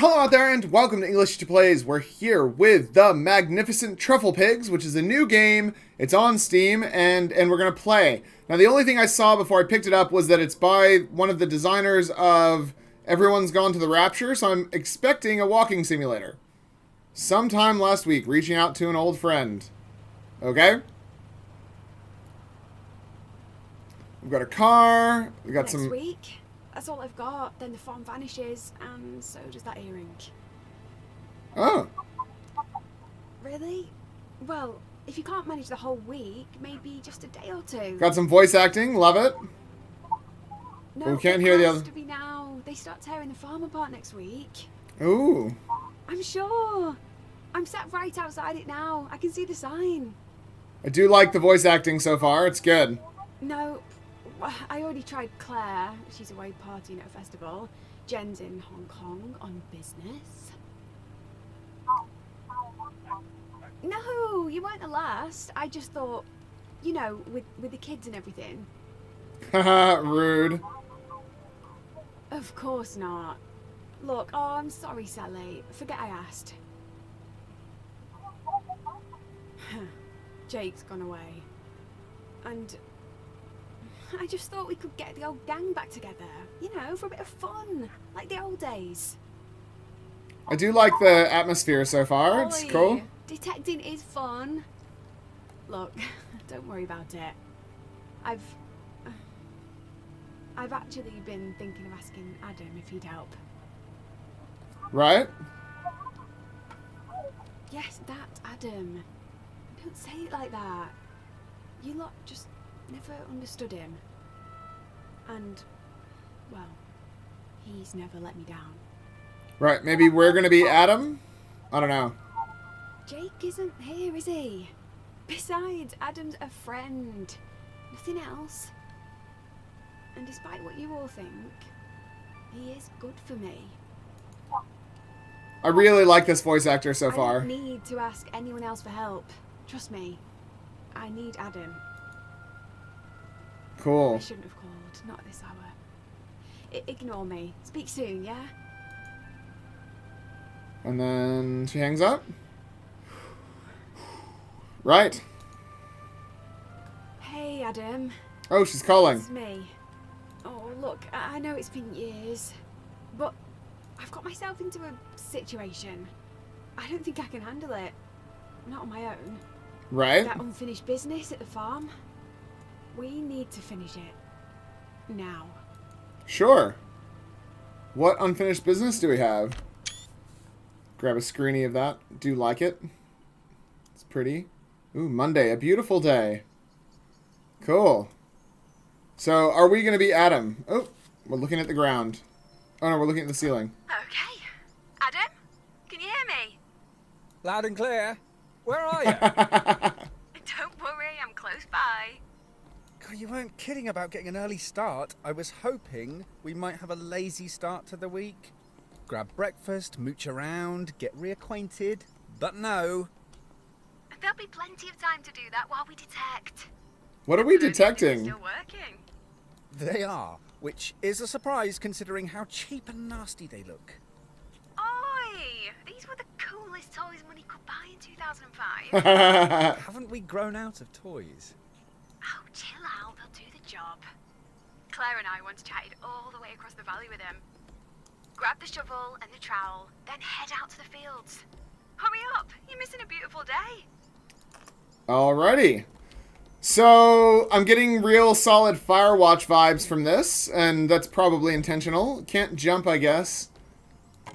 Hello out there and welcome to English to Plays. We're here with the magnificent Trufflepigs, which is a new game. It's on Steam and we're going to play. Now the only thing I saw before I picked it up was that it's by one of the designers of Everyone's Gone to the Rapture, so I'm expecting a walking simulator. Sometime last week, reaching out to an old friend. Okay? We've got a car, we got Next week. That's all I've got. Then the farm vanishes, and so does that earring. Oh. Really? Well, if you can't manage the whole week, maybe just a day or two. Got some voice acting, love it. No, we can't hear the other. It has to be now. They start tearing the farm apart next week. Ooh. I'm sure. I'm sat right outside it now. I can see the sign. I do like the voice acting so far. It's good. No, I already tried Claire. She's away partying at a festival. Jen's in Hong Kong on business. No, you weren't the last. I just thought, you know, with the kids and everything. Haha, rude. Of course not. Look, oh, I'm sorry, Sally. Forget I asked. Jake's gone away. And I just thought we could get the old gang back together, you know, for a bit of fun, like the old days. I do like the atmosphere so far. It's cool. Detecting is fun. Look, don't worry about it. I've actually been thinking of asking Adam if he'd help. Right? Yes, that Adam. Don't say it like that. You lot just never understood him. And, well, he's never let me down. Right, maybe we're gonna be Adam? I don't know. Jake isn't here, is he? Besides, Adam's a friend. Nothing else. And despite what you all think, he is good for me. I really like this voice actor so far. I don't need to ask anyone else for help. Trust me. I need Adam. Cool. I shouldn't have called. Not at this hour. Ignore me. Speak soon, yeah? And then she hangs up. Right. Hey, Adam. Oh, she's calling. It's me. Oh, look, I know it's been years, but I've got myself into a situation. I don't think I can handle it. Not on my own. Right. That unfinished business at the farm. We need to finish it. Now. Sure. What unfinished business do we have? Grab a screenie of that. Do like it. It's pretty. Ooh, Monday. A beautiful day. Cool. So, are we going to be Adam? Oh, we're looking at the ground. Oh, no, we're looking at the ceiling. Okay. Adam, can you hear me? Loud and clear. Where are you? Don't worry, I'm close by. God, you weren't kidding about getting an early start. I was hoping we might have a lazy start to the week. Grab breakfast, mooch around, get reacquainted. But no. There'll be plenty of time to do that while we detect. What are we detecting? Still working. They are, which is a surprise considering how cheap and nasty they look. Oi! These were the coolest toys money could buy in 2005. Haven't we grown out of toys? Oh, chill out. They'll do the job. Claire and I once chatted all the way across the valley with him. Grab the shovel and the trowel, then head out to the fields. Hurry up! You're missing a beautiful day. Alrighty. So, I'm getting real solid Firewatch vibes from this, and that's probably intentional. Can't jump, I guess.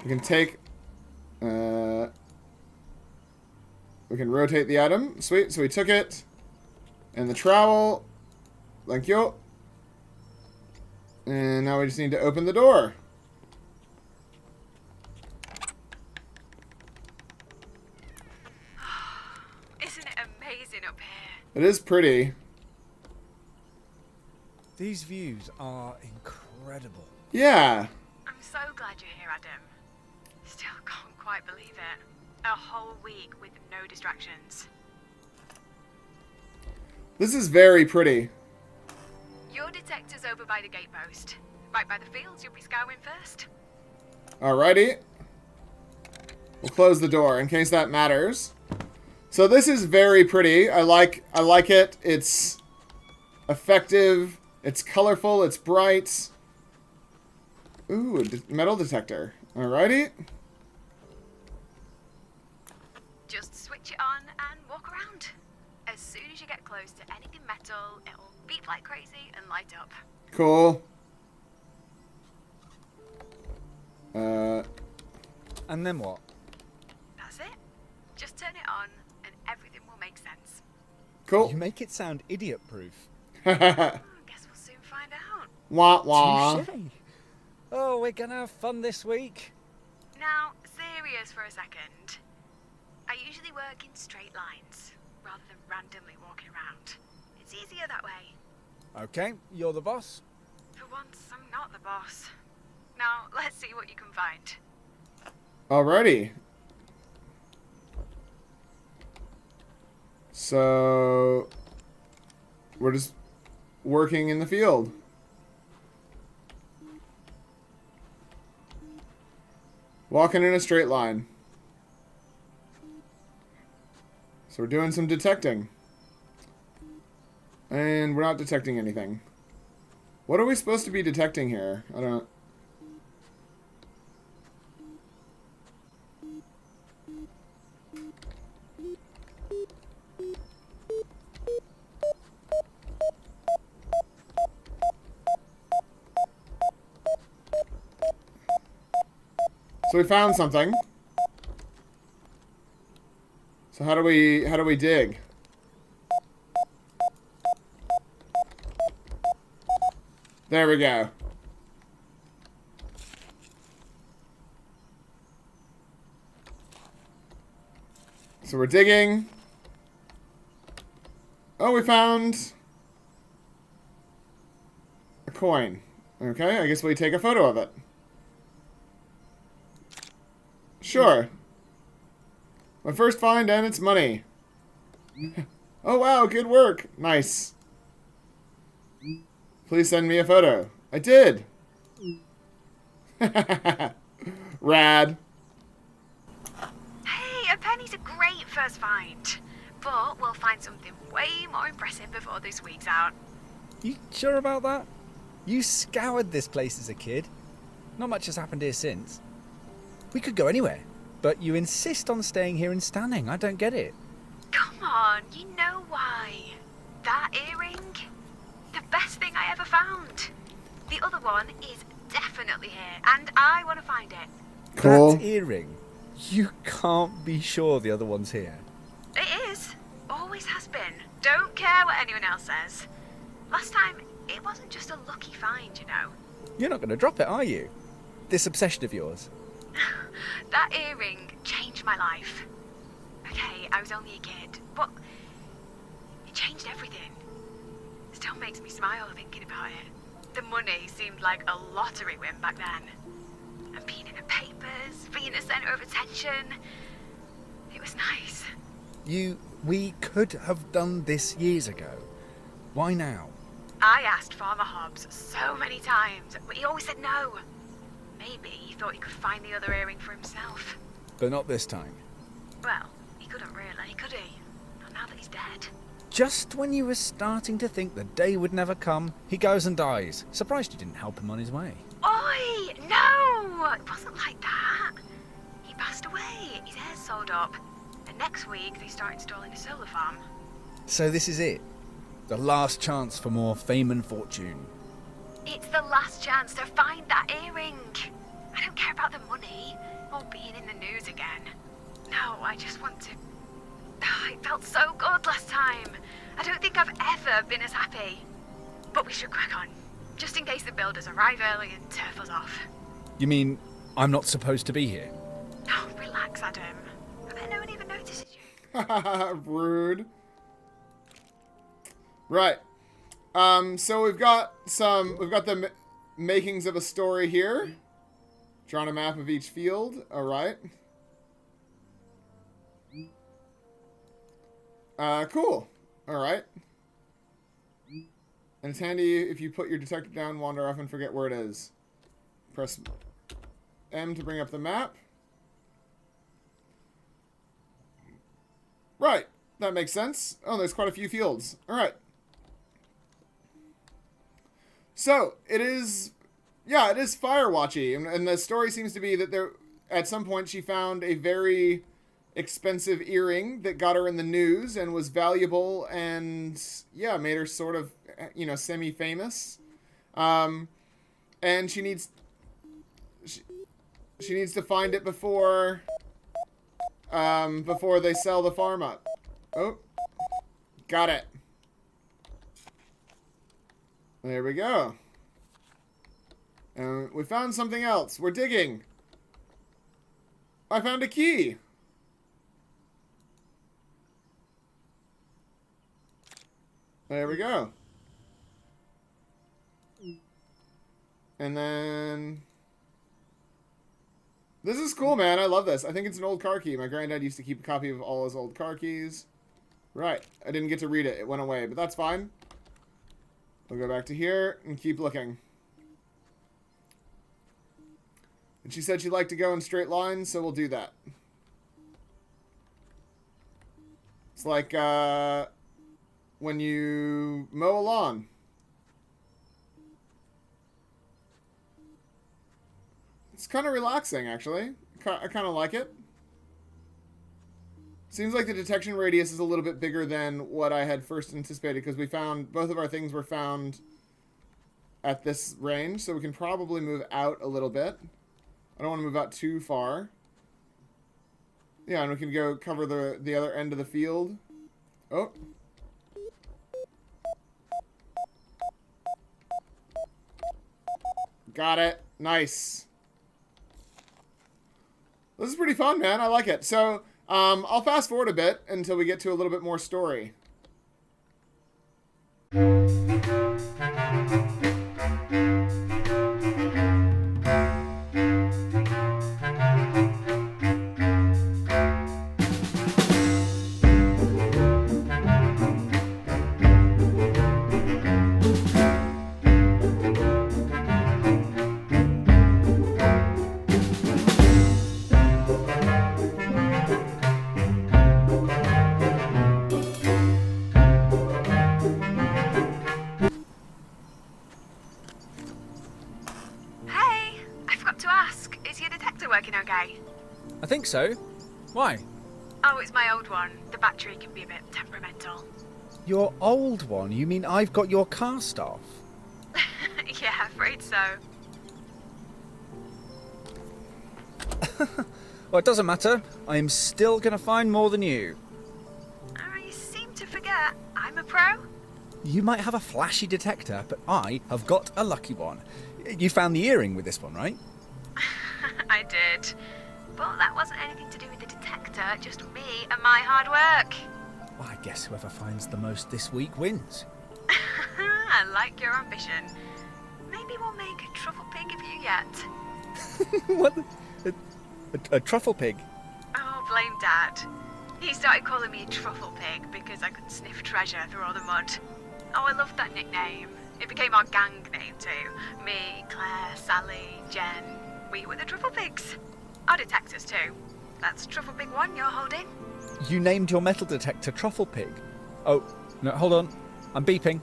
We can take... we can rotate the item. Sweet, so we took it. And the trowel. Thank you. And now we just need to open the door. Isn't it amazing up here? It is pretty. These views are incredible. Yeah. I'm so glad you're here, Adam. Still can't quite believe it. A whole week with no distractions. This is very pretty. Your detector's over by the gatepost. Right by the fields, you'll be scouring first. Alrighty. We'll close the door in case that matters. So this is very pretty. I like it. It's effective. It's colorful. It's bright. Ooh, metal detector. Alrighty. Just switch it on and walk around. As soon as you get close to anything metal, it'll beep like crazy and light up. Cool. And then what? That's it. Just turn it on and everything will make sense. Cool. You make it sound idiot-proof. Guess we'll soon find out. Wah wah. Touché. Oh, we're gonna have fun this week. Now, serious for a second. I usually work in straight lines, rather than randomly walking around. It's easier that way. Okay, you're the boss. For once, I'm not the boss. Now, let's see what you can find. Alrighty. So we're just working in the field. Walking in a straight line. So we're doing some detecting. And we're not detecting anything. What are we supposed to be detecting here? I don't know. So we found something. So how do we dig? There we go. So we're digging. Oh, we found a coin. Okay, I guess we take a photo of it. Sure. My first find and it's money. Oh wow, good work. Nice. Please send me a photo. I did. Rad. Hey, a penny's a great first find. But we'll find something way more impressive before this week's out. You sure about that? You scoured this place as a kid. Not much has happened here since. We could go anywhere, but you insist on staying here and standing. I don't get it. Come on, you know why. That earring? The best thing I ever found. The other one is definitely here, and I want to find it. Cool. That earring? You can't be sure the other one's here. It is. Always has been. Don't care what anyone else says. Last time, it wasn't just a lucky find, you know. You're not going to drop it, are you? This obsession of yours. That earring changed my life. Okay, I was only a kid, but it changed everything. Still makes me smile thinking about it. The money seemed like a lottery win back then. And being in the papers, being the centre of attention, it was nice. We could have done this years ago. Why now? I asked Farmer Hobbs so many times, but he always said no. Maybe he thought he could find the other earring for himself. But not this time. Well, he couldn't really, could he? Not now that he's dead. Just when you were starting to think the day would never come, he goes and dies. Surprised you didn't help him on his way. Oi! No! It wasn't like that. He passed away. His hair's sold up. And next week they start installing a solar farm. So this is it. The last chance for more fame and fortune. It's the last chance to find that earring. I don't care about the money or being in the news again. No, I just want to... Oh, it felt so good last time. I don't think I've ever been as happy. But we should crack on, just in case the builders arrive early and turf us off. You mean I'm not supposed to be here? Oh, relax, Adam. I bet no one even notices you. Rude. Right. So we've got the makings of a story here. Drawn a map of each field. All right. Cool. All right. And it's handy if you put your detector down, wander off, and forget where it is. Press M to bring up the map. Right. That makes sense. Oh, there's quite a few fields. All right. So, it is... Yeah, it is Firewatchy. And the story seems to be that there... At some point, she found a very expensive earring that got her in the news and was valuable and, yeah, made her sort of, semi-famous. And she needs... She needs to find it before they sell the farm up. Oh, got it. There we go. We found something else. We're digging. I found a key. There we go. And then... This is cool, man. I love this. I think it's an old car key. My granddad used to keep a copy of all his old car keys. Right. I didn't get to read it. It went away, but that's fine. We'll go back to here and keep looking. And she said she'd like to go in straight lines, so we'll do that. It's like when you mow a lawn. It's kind of relaxing, actually. I kind of like it. Seems like the detection radius is a little bit bigger than what I had first anticipated, because we found, both of our things were found at this range, so we can probably move out a little bit. I don't want to move out too far. Yeah, and we can go cover the other end of the field. Oh. Got it. Nice. This is pretty fun, man. I like it. So, I'll fast forward a bit until we get to a little bit more story. I think so. Why? Oh, it's my old one. The battery can be a bit temperamental. Your old one? You mean I've got your cast off? Yeah, afraid so. Well, it doesn't matter. I am still going to find more than you. You seem to forget I'm a pro. You might have a flashy detector, but I have got a lucky one. You found the earring with this one, right? I did. But that wasn't anything to do with the detector, just me and my hard work. Well, I guess whoever finds the most this week wins. I like your ambition. Maybe we'll make a truffle pig of you yet. What? A truffle pig? Oh, blame Dad. He started calling me a truffle pig because I could sniff treasure through all the mud. Oh, I loved that nickname. It became our gang name too. Me, Claire, Sally, Jen. We were the Trufflepigs. Our detectors too. That's Trufflepig 1 you're holding. You named your metal detector Trufflepig. Oh, no, hold on. I'm beeping.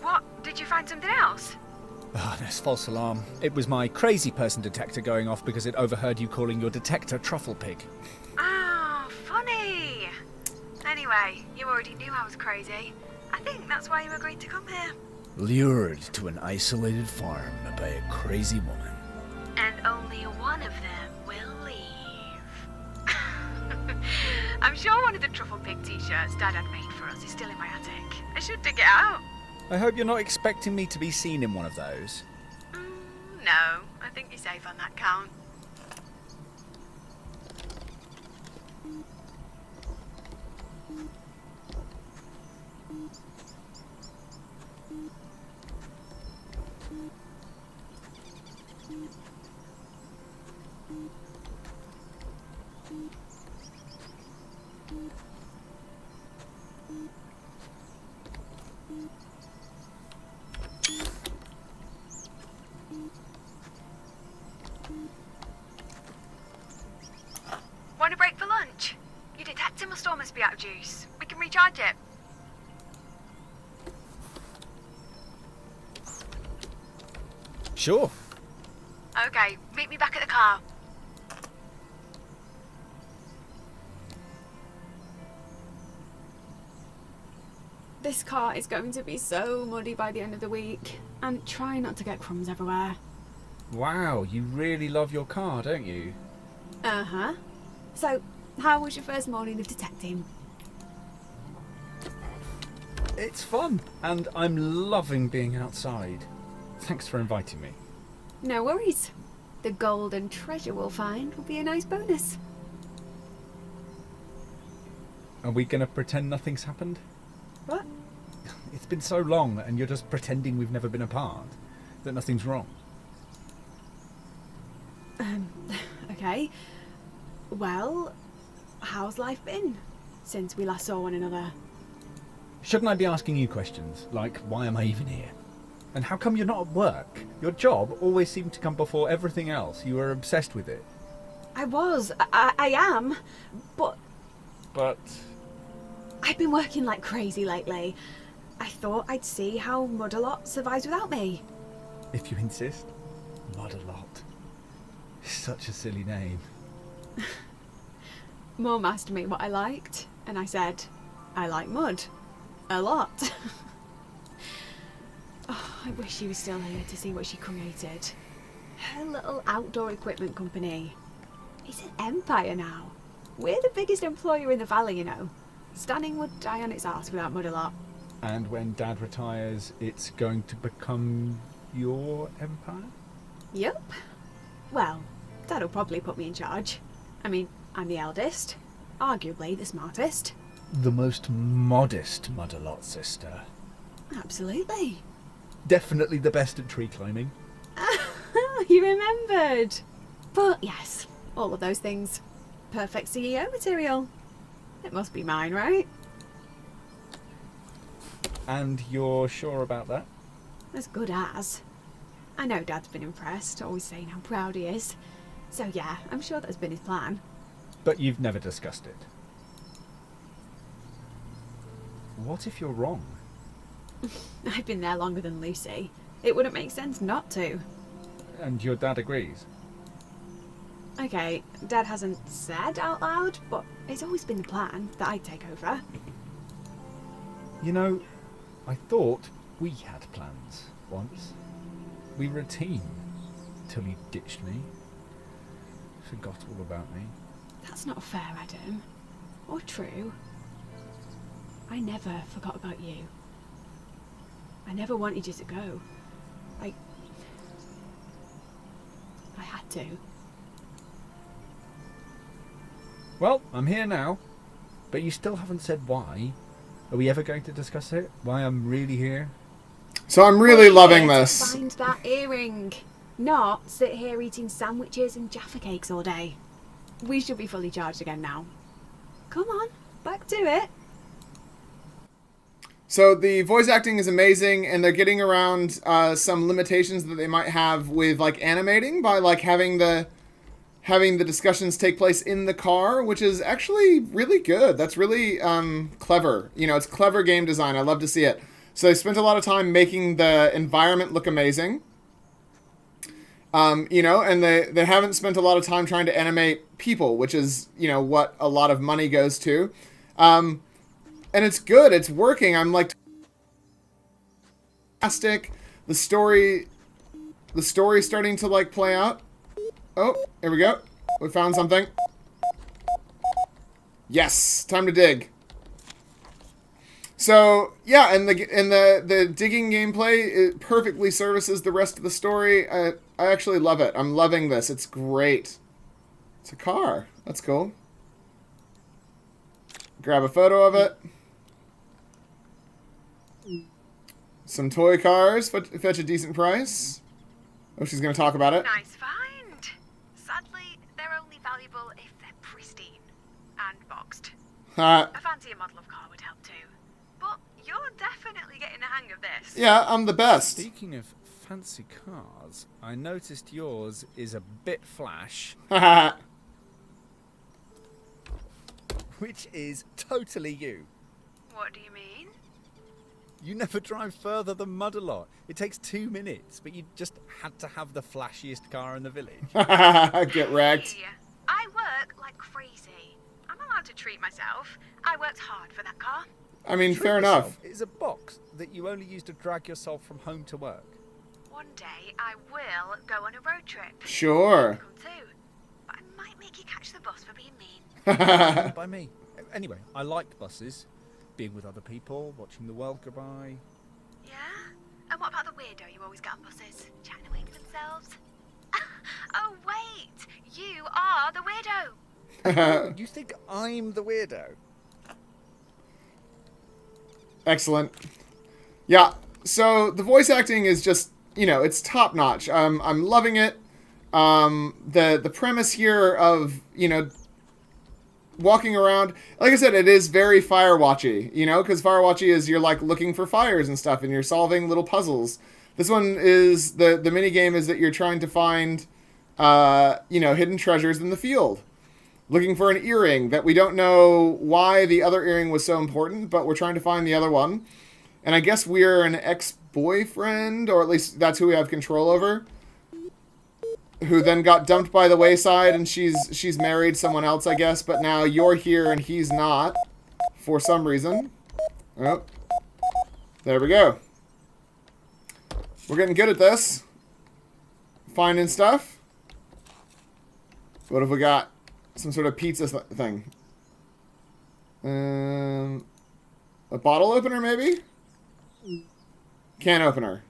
What? Did you find something else? Oh, there's false alarm. It was my crazy person detector going off because it overheard you calling your detector Trufflepig. Oh, funny. Anyway, you already knew I was crazy. I think that's why you agreed to come here. Lured to an isolated farm by a crazy woman. And only one of them will leave. I'm sure one of the Truffle Pig t-shirts Dad had made for us is still in my attic. I should dig it out. I hope you're not expecting me to be seen in one of those. No, I think you're safe on that count. Want a break for lunch? Your detector must almost be out of juice. We can recharge it. Sure. Okay, meet me back at the car. This car is going to be so muddy by the end of the week. And try not to get crumbs everywhere. Wow, you really love your car, don't you? Uh-huh. So, how was your first morning of detecting? It's fun, and I'm loving being outside. Thanks for inviting me. No worries. The golden treasure we'll find will be a nice bonus. Are we going to pretend nothing's happened? What? It's been so long, and you're just pretending we've never been apart, that nothing's wrong. Okay. Well, how's life been since we last saw one another? Shouldn't I be asking you questions, like why am I even here? And how come you're not at work? Your job always seemed to come before everything else. You were obsessed with it. I am, but But I've been working like crazy lately. I thought I'd see how Mud-a-Lot survives without me. if you insist, Mud-a-Lot. Such a silly name. Mum asked me what I liked, and I said, I like mud. A lot. Oh, I wish she was still here to see what she created. Her little outdoor equipment company. It's an empire now. We're the biggest employer in the valley, you know. Stanning would die on its arse without Mud-a-Lot. And when Dad retires, it's going to become your empire? Yup. Well, Dad'll probably put me in charge. I mean, I'm the eldest. Arguably the smartest. The most modest Mud-a-Lot sister. Absolutely. Definitely the best at tree climbing. You remembered. But yes, all of those things. Perfect CEO material. It must be mine, right? And you're sure about that? As good as. I know Dad's been impressed, always saying how proud he is. So yeah, I'm sure that's been his plan. But you've never discussed it. What if you're wrong? I've been there longer than Lucy. It wouldn't make sense not to. And your dad agrees? Okay, Dad hasn't said out loud, but it's always been the plan that I'd take over. You know, I thought we had plans once. We were a team. Till you ditched me. Forgot all about me. That's not fair, Adam. Or true. I never forgot about you. I never wanted you to go. I had to. Well, I'm here now. But you still haven't said why. Are we ever going to discuss it? Why I'm really here? So I'm really loving Here to this. Find that earring. Not sit here eating sandwiches and Jaffa cakes all day. We should be fully charged again now. Come on, back to it. So the voice acting is amazing, and they're getting around some limitations that they might have with like animating by like having the discussions take place in the car, which is actually really good. That's really clever. You know, it's clever game design. I love to see it. So they spent a lot of time making the environment look amazing. You know, and they haven't spent a lot of time trying to animate people, which is, you know, what a lot of money goes to. And it's good. It's working. I'm like, fantastic. The story's starting to like play out. Oh, here we go. We found something. Yes, time to dig. So yeah, and the digging gameplay, it perfectly services the rest of the story. I actually love it. I'm loving this. It's great. It's a car. That's cool. Grab a photo of it. Some toy cars fetch a decent price. Oh, she's going to talk about it. Nice find. Sadly, they're only valuable if they're pristine and boxed. A fancier model of car would help too. But you're definitely getting the hang of this. Yeah, I'm the best. Speaking of fancy cars, I noticed yours is a bit flash. which is totally you. What do you mean? You never drive further than Mud-a-Lot. It takes 2 minutes, but you just had to have the flashiest car in the village. Get wrecked. Hey, I work like crazy. I'm allowed to treat myself. I worked hard for that car. I mean, Treat fair yourself enough. is a box that you only use to drag yourself from home to work. One day I will go on a road trip. Sure. Come too. But I might make you catch the bus for being mean. By me. Anyway, I like buses. Being with other people, watching the world go by. Yeah? And what about the weirdo you always get on buses? Chatting away to themselves? Oh, wait! You are the weirdo! You think I'm the weirdo? Excellent. Yeah, so the voice acting is just, it's top notch. I'm loving it. The premise here of, walking around, like I said, it is very Firewatchy, because Firewatchy is you're like looking for fires and stuff and you're solving little puzzles. This one is, the mini game is that you're trying to find, hidden treasures in the field. Looking for an earring that we don't know why the other earring was so important, but we're trying to find the other one. And I guess we're an ex-boyfriend, or at least that's who we have control over, who then got dumped by the wayside, and she's married someone else, I guess, but now you're here and he's not, for some reason. Oh, there we go. We're getting good at this. Finding stuff. What have we got? Some sort of pizza thing. A bottle opener, maybe? Can opener.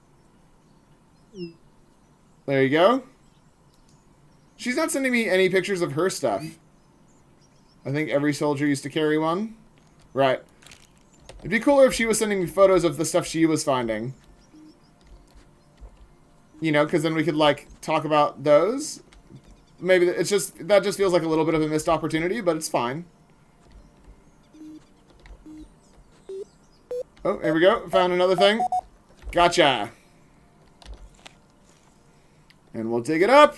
There you go. She's not sending me any pictures of her stuff. I think every soldier used to carry one. Right. It'd be cooler if she was sending me photos of the stuff she was finding. Because then we could, talk about those. Maybe that just feels like a little bit of a missed opportunity, but it's fine. Oh, here we go. Found another thing. Gotcha. And we'll dig it up.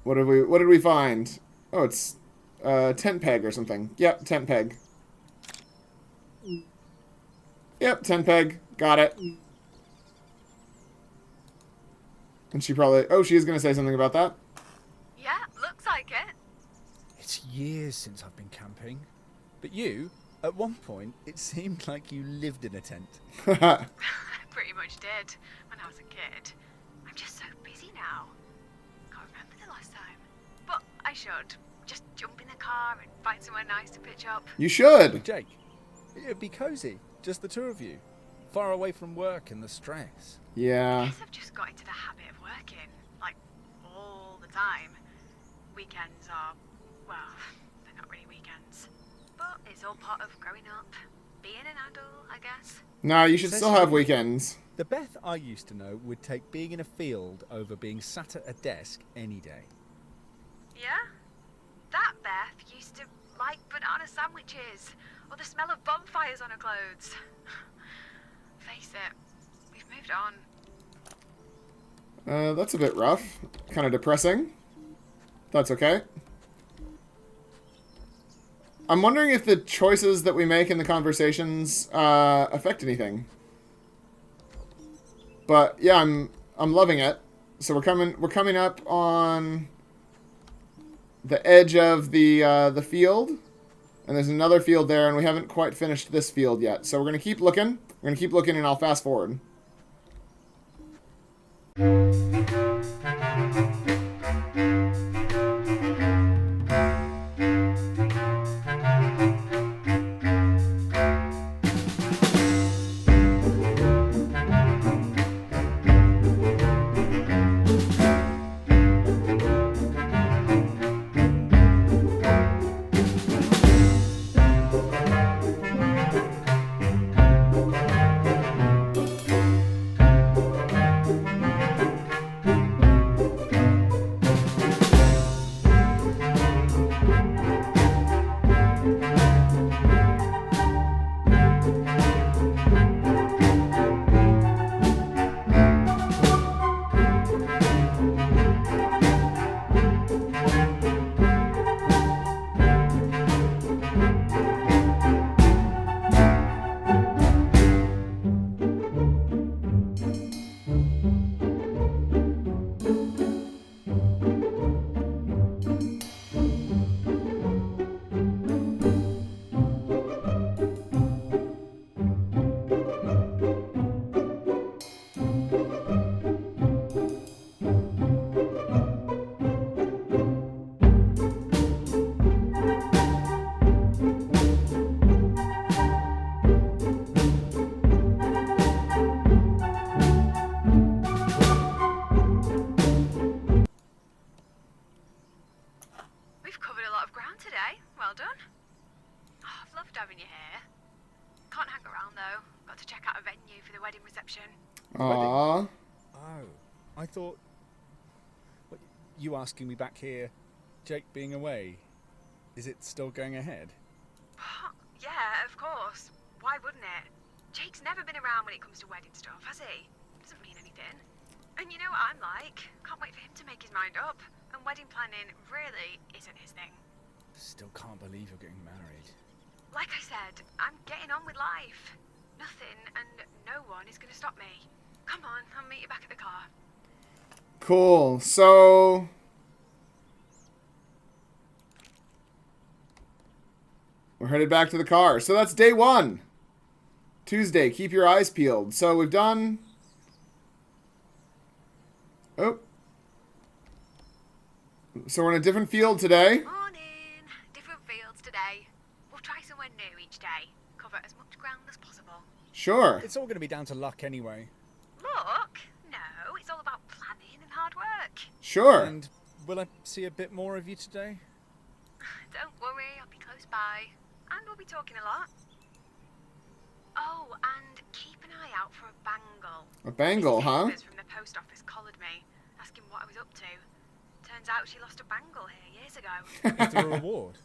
What did we find? Oh, it's tent peg or something. Yep, tent peg. Yep, tent peg. Got it. And she probably... Oh, she is going to say something about that. Yeah, looks like it. It's years since I've been camping. But you, at one point, it seemed like you lived in a tent. I pretty much did when I was a kid. I'm just so busy now. Can't remember the last time. But I should. Just jump in the car and find somewhere nice to pitch up. You should. Jake, it'd be cozy. Just the two of you. Far away from work and the stress. I Yeah. guess I've just got into the habit of working, all the time. Weekends are, well, they're not really weekends. But it's all part of growing up. Being an adult, I guess. No, you should Says still you. have weekends. The Beth I used to know would take being in a field over being sat at a desk any day. Yeah? That Beth used to like banana sandwiches, or the smell of bonfires on her clothes. Face it, we've moved on. That's a bit rough. Kind of depressing. That's okay. I'm wondering if the choices that we make in the conversations affect anything. But yeah, I'm loving it. So we're coming up on the edge of the field, and there's another field there, and we haven't quite finished this field yet. So we're gonna keep looking. We're gonna keep looking, and I'll fast forward. you're here. Can't hang around though. Got to check out a venue for the wedding reception. Aww. Oh, I thought... What, you asking me back here, Jake being away, is it still going ahead? Yeah, of course. Why wouldn't it? Jake's never been around when it comes to wedding stuff, has he? Doesn't mean anything. And you know what I'm like. Can't wait for him to make his mind up. And wedding planning really isn't his thing. Still can't believe you're getting married. Like I said, I'm getting on with life. Nothing and no one is going to stop me. Come on, I'll meet you back at the car. Cool. So... we're headed back to the car. So that's day 1. Tuesday, keep your eyes peeled. So we've done... oh. So we're in a different field today. Morning. Different fields today. We'll try somewhere new each day. Cover as much ground as possible. Sure. It's all going to be down to luck anyway. Look, no, it's all about planning and hard work. Sure. And will I see a bit more of you today? Don't worry, I'll be close by. And we'll be talking a lot. Oh, and keep an eye out for a bangle. A bangle, Miss huh? Chambers from the post office collared me, asking what I was up to. Turns out she lost a bangle here years ago. Is there a reward?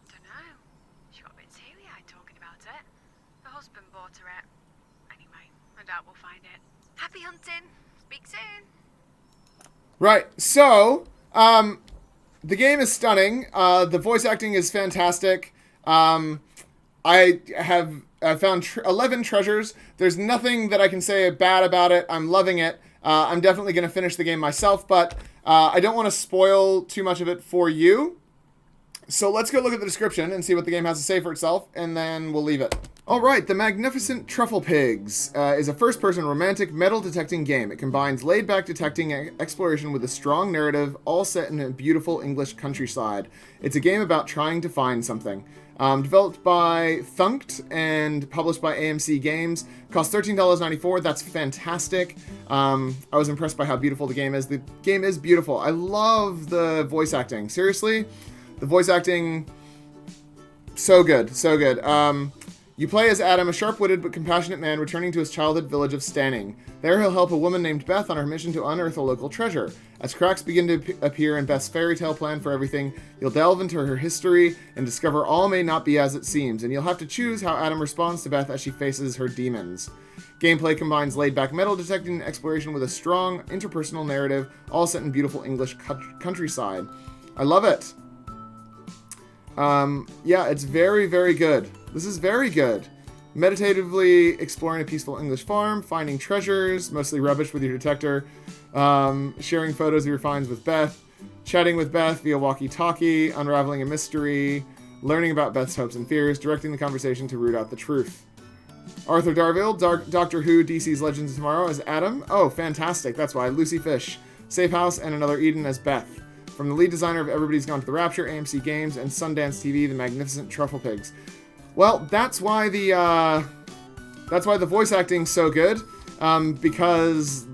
Dunno. She got a bit teary-eyed talking about it. Her husband bought her it. Anyway, I doubt we'll find it. Happy hunting. Speak soon. Right. So, the game is stunning. The voice acting is fantastic. I found 11 treasures. There's nothing that I can say bad about it. I'm loving it. I'm definitely going to finish the game myself, but I don't want to spoil too much of it for you. So let's go look at the description and see what the game has to say for itself, and then we'll leave it. All right, The Magnificent Trufflepigs is a first-person romantic metal-detecting game. It combines laid-back detecting and exploration with a strong narrative, all set in a beautiful English countryside. It's a game about trying to find something. Developed by Thunked and published by AMC Games. Costs $13.94. That's fantastic. I was impressed by how beautiful the game is. The game is beautiful. I love the voice acting. Seriously, the voice acting, so good, so good. You play as Adam, a sharp-witted but compassionate man returning to his childhood village of Stanning. There he'll help a woman named Beth on her mission to unearth a local treasure. As cracks begin to appear in Beth's fairy tale plan for everything, you'll delve into her history and discover all may not be as it seems, and you'll have to choose how Adam responds to Beth as she faces her demons. Gameplay combines laid-back metal detecting and exploration with a strong interpersonal narrative, all set in beautiful English countryside. I love it. Yeah, it's very, very good. This is very good. Meditatively exploring a peaceful English farm, finding treasures, mostly rubbish with your detector, sharing photos of your finds with Beth, chatting with Beth via walkie-talkie, unraveling a mystery, learning about Beth's hopes and fears, directing the conversation to root out the truth. Arthur Darvill, Doctor Who, DC's Legends of Tomorrow as Adam. Oh, fantastic. That's why. Lucy Fish, Safe House, and Another Eden as Beth. From the lead designer of Everybody's Gone to the Rapture, AMC Games, and Sundance TV, The Magnificent Trufflepigs. Well, that's why the voice acting's so good, because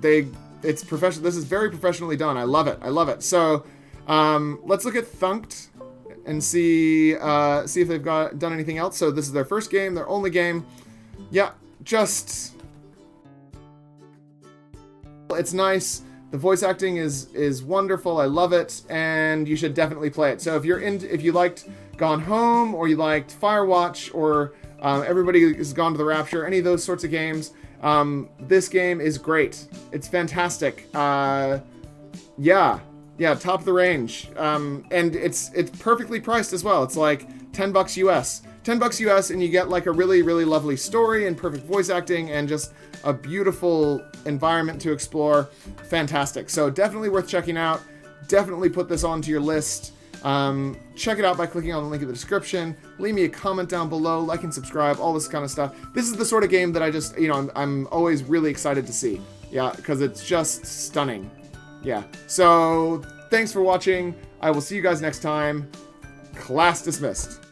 it's professional. This is very professionally done. I love it. I love it. So, let's look at Thunked and see if they've done anything else. So this is their first game, their only game. Yeah, just it's nice. The voice acting is wonderful. I love it, and you should definitely play it. So if you liked Gone Home, or you liked Firewatch, or Everybody has Gone to the Rapture, any of those sorts of games, this game is great. It's fantastic. Yeah, top of the range. And it's perfectly priced as well. It's like $10 US. $10 US, and you get like a really, really lovely story and perfect voice acting and just a beautiful environment to explore. Fantastic. So definitely worth checking out. Definitely put this onto your list. Check it out by clicking on the link in the description. Leave me a comment down below, like and subscribe, all this kind of stuff. This is the sort of game that I just, I'm always really excited to see. Yeah, because it's just stunning. Yeah. So thanks for watching. I will see you guys next time. Class dismissed.